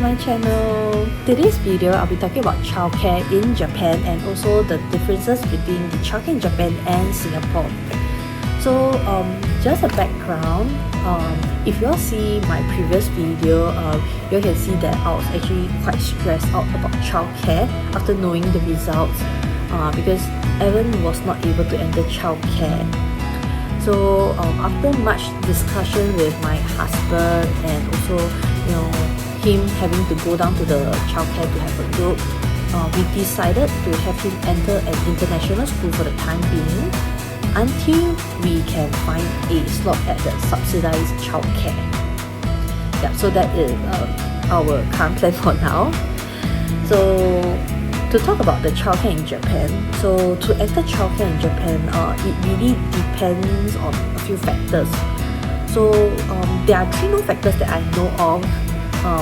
my channel. Today's video I'll be talking about childcare in Japan and also the differences between the childcare in Japan and Singapore. So just a background, if you all see my previous video, you all can see that I was actually quite stressed out about childcare after knowing the results because Evan was not able to enter childcare. So after much discussion with my husband and also him having to go down to the childcare to have a look, we decided to have him enter an international school for the time being until we can find a slot at the subsidized childcare. Yeah, so that is our current plan for now. So to talk about the childcare in Japan, so to enter childcare in Japan, it really depends on a few factors. So there are 3 known factors that I know of,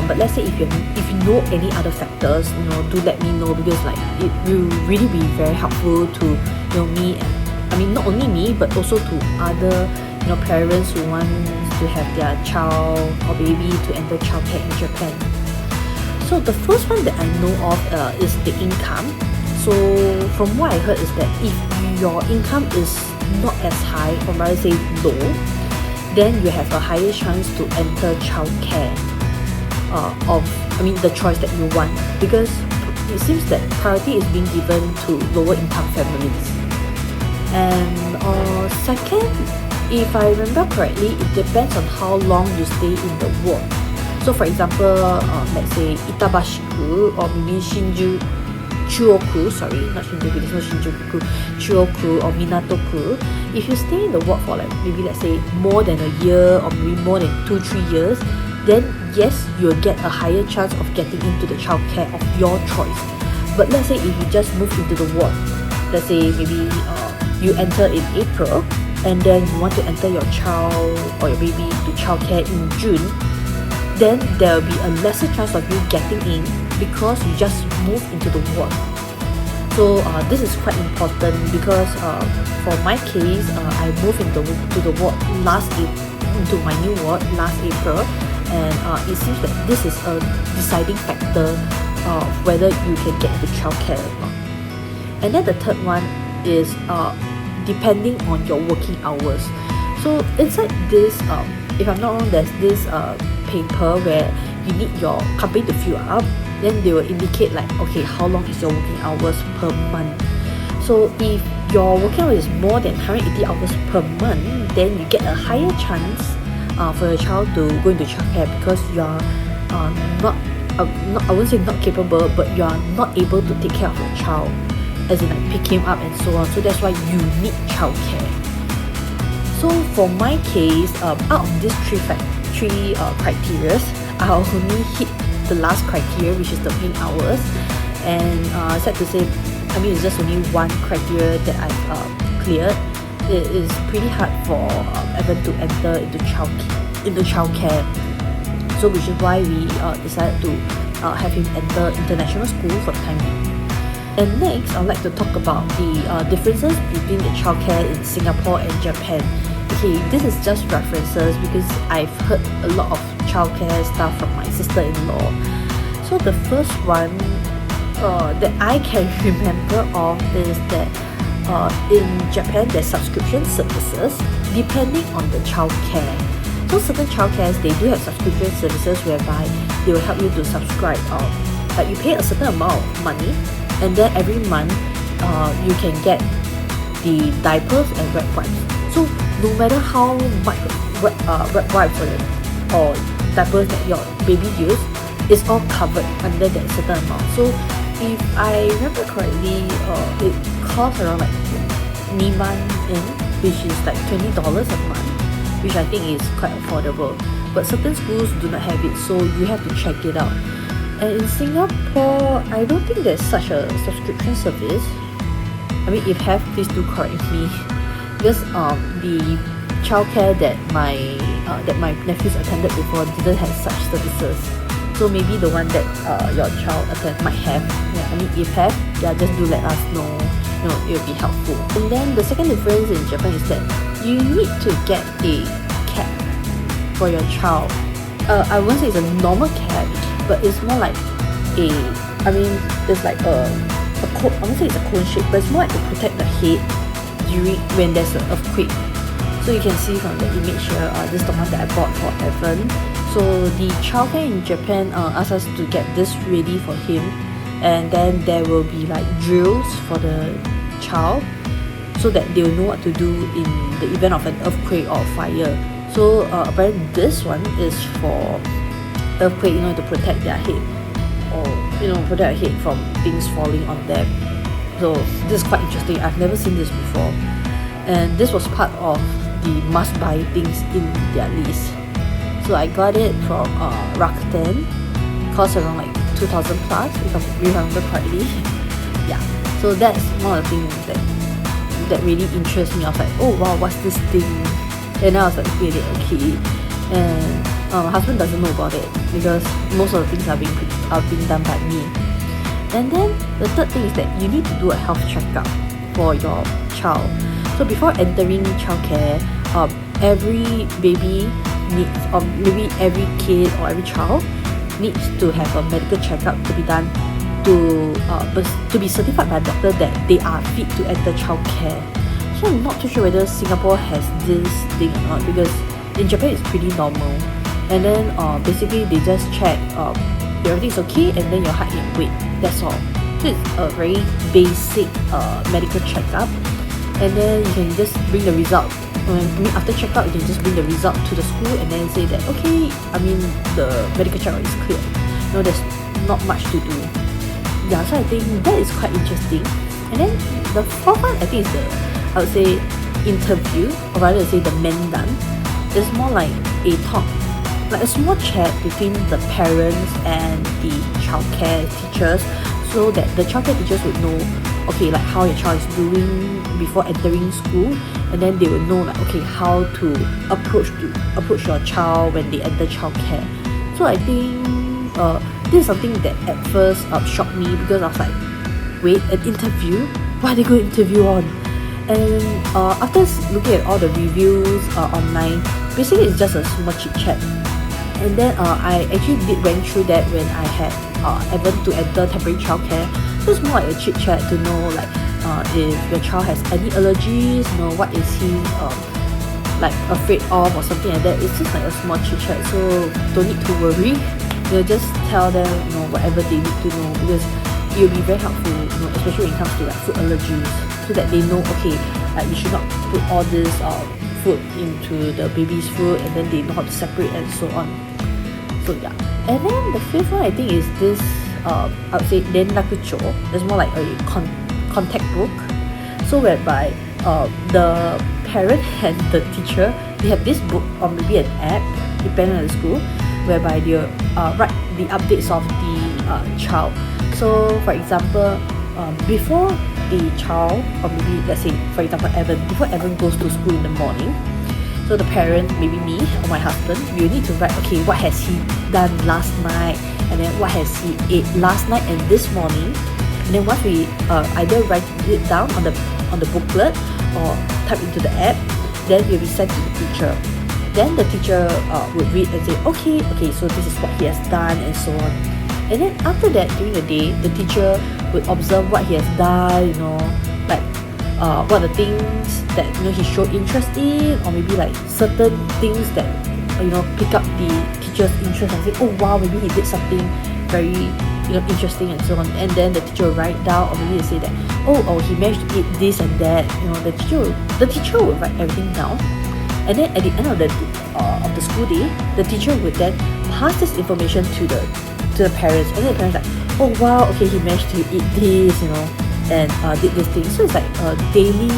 but let's say if you know any other factors, do let me know, because it will really be very helpful to me, and I mean not only me but also to other parents who want to have their child or baby to enter childcare in Japan. So the first one that I know of is the income. So from what I heard is that if your income is not as high, or rather say low, then you have a higher chance to enter childcare the choice that you want, because it seems that priority is being given to lower income families. And second, if I remember correctly, it depends on how long you stay in the ward. So for example, let's say Itabashi-ku or maybe Chuoku, sorry, not Shinjuku, it's not Shinjuku, Chuoku or Minato-ku, if you stay in the ward for maybe let's say more than a year or maybe more than 2-3 years, then yes, you'll get a higher chance of getting into the childcare of your choice. But let's say if you just move into the ward, let's say maybe you enter in April and then you want to enter your child or your baby to childcare in June, then there will be a lesser chance of you getting in because you just moved into the ward. So this is quite important because for my case, I moved into the ward into my new ward last April, and it seems that this is a deciding factor of whether you can get into childcare or not. And then the third one is depending on your working hours. So inside this, if I'm not wrong, there's this paper where you need your company to fill up, then they will indicate okay, how long is your working hours per month. So if your working hours is more than 180 hours per month, then you get a higher chance for your child to go into childcare, because you are not, I wouldn't say not capable, but you are not able to take care of your child, as in pick him up and so on. So that's why you need childcare. So for my case, out of these three criteria, I only hit the last criteria, which is the working hours. And sad to say, it's just only one criteria that I've cleared. It is pretty hard for Evan to enter into childcare. So which is why we decided to have him enter international school for the time being. And next, I'd like to talk about the differences between the childcare in Singapore and Japan. Okay, this is just references because I've heard a lot of childcare stuff from my sister-in-law. So the first one that I can remember of is that in Japan there's subscription services depending on the childcare. So certain childcares, they do have subscription services whereby they will help you to subscribe. You pay a certain amount of money, and then every month you can get the diapers and wet wipes. So no matter how much wet wipes or diapers that your baby use, it's all covered under that certain amount. So if I remember correctly, it costs around Niman in, which is $20 a month, which I think is quite affordable. But certain schools do not have it, so you have to check it out. And in Singapore, I don't think there's such a subscription service. If have, please do correct me, because the childcare that my nephews attended before didn't have such services. So maybe the one that your child might have. If have, just do let us know. It will be helpful. And then the second difference in Japan is that you need to get a cap for your child. I won't say it's a normal cap, but it's more like there's like a cone. I won't say it's a cone shape, but it's more like to protect the head when there's an earthquake. So you can see from the image here, this is the one that I bought for Evan. So the childcare in Japan asked us to get this ready for him, and then there will be like drills for the child so that they will know what to do in the event of an earthquake or fire. So apparently this one is for earthquake, to protect their head, or protect their head from things falling on them. So this is quite interesting. I've never seen this before, and this was part of the must buy things in their list. So I got it from Rakuten. Cost around like 2,000 plus if I remember correctly. Yeah, so that's one of the things that really interests me. I was like, oh wow, what's this thing? And I was like, okay. And my husband doesn't know about it because most of the things are being done by me. And then the third thing is that you need to do a health checkup for your child. So before entering childcare, every baby needs, or maybe every kid or every child needs to have a medical checkup to be done to be certified by a doctor that they are fit to enter childcare. So I'm not too sure whether Singapore has this thing or not, because in Japan it's pretty normal. And then basically they just check if everything's okay, and then your height and weight. That's all. So it's a very basic medical checkup. And then you can just bring the result. After checkup, you can just bring the result to the school and then say that, okay, the medical checkup is clear. There's not much to do. Yeah, so I think that is quite interesting. And then the fourth one, I think, is I would say, interview, or rather say the mendan. It's more like a talk, like a small chat between the parents and the childcare teachers, so that the childcare teachers would know, okay, like how your child is doing before entering school, and then they will know like, okay, how to approach your child when they enter childcare. So I think this is something that at first shocked me, because I was like, wait, an interview? What are they going to interview on? And after looking at all the reviews online, basically it's just a small chit chat. And then I actually went through that when I had Evan to enter temporary childcare. So it's more like a chit chat to know like if your child has any allergies, what is he like afraid of or something like that. It's just like a small chit chat, so don't need to worry. Just tell them whatever they need to know, because it will be very helpful, especially when it comes to like food allergies, so that they know, okay, like you should not put all this food into the baby's food, and then they know how to separate and so on. So yeah. And then the fifth one, I think, is this I would say Nenrakucho. It's more like a contact book. So whereby the parent and the teacher, they have this book or maybe an app, depending on the school, whereby they write the updates of the child. So for example, before the child, or maybe let's say for example before Evan goes to school in the morning, so the parent, maybe me or my husband, we will need to write, okay, what has he done last night, and then what has he ate last night and this morning. And then once we either write it down on the booklet or type into the app, then it will be sent to the teacher. Then the teacher would read and say, okay, so this is what he has done, and so on. And then after that, during the day, the teacher would observe what he has done, like what are the things that he showed interest in, or maybe like certain things that pick up the teacher's interest and say, oh wow, maybe he did something very interesting and so on. And then the teacher will write down, or maybe they say that, oh he managed to eat this and that. The teacher will write everything down. And then at the end of the school day, the teacher would then pass this information to the parents, and then the parents like, oh wow, okay, he managed to eat this, and did this thing. So it's like a daily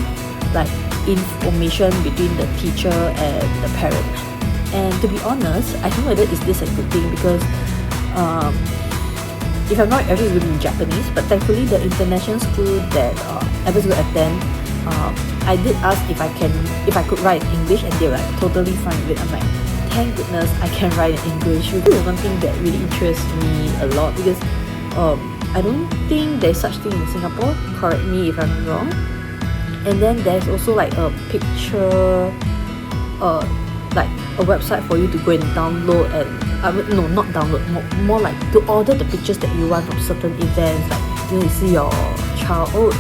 like information between the teacher and the parent. And to be honest, I don't know whether is this a good thing, because if I'm not, everything is going to be in Japanese, but thankfully the international school that I was going to attend, I did ask if I could write in English, and they were like totally fine with it. I'm like, thank goodness I can write in English. This is one thing that really interests me a lot, because I don't think there's such thing in Singapore, correct me if I'm wrong. And then there's also like a picture like a website for you to go and download and no, not download, more like to order the pictures that you want from certain events. Like you see your child,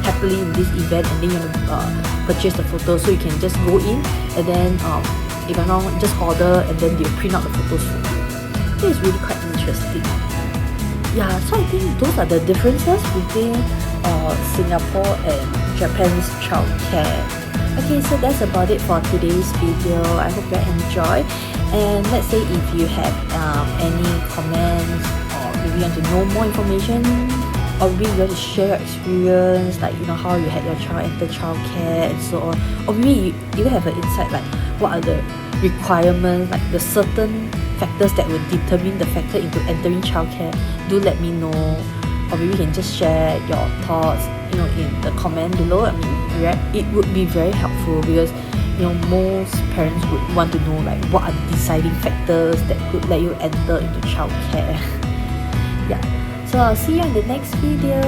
happily in this event, and then you want to purchase the photos, so you can just go in and then if you know, just order and then they'll print out the photos for you. This is really quite interesting. Yeah, so I think those are the differences between Singapore and Japan's childcare. Okay, so that's about it for today's video. I hope you enjoy. And let's say if you have any comments, or maybe you want to know more information, or maybe you want to share your experience, like how you had your child enter childcare and so on, or maybe you have an insight like what are the requirements, like the certain factors that will determine the factor into entering childcare, do let me know. Or maybe you can just share your thoughts in the comment below. I mean, it would be very helpful, because most parents would want to know like what are the deciding factors that could let you enter into childcare. Yeah, so I'll see you in the next video.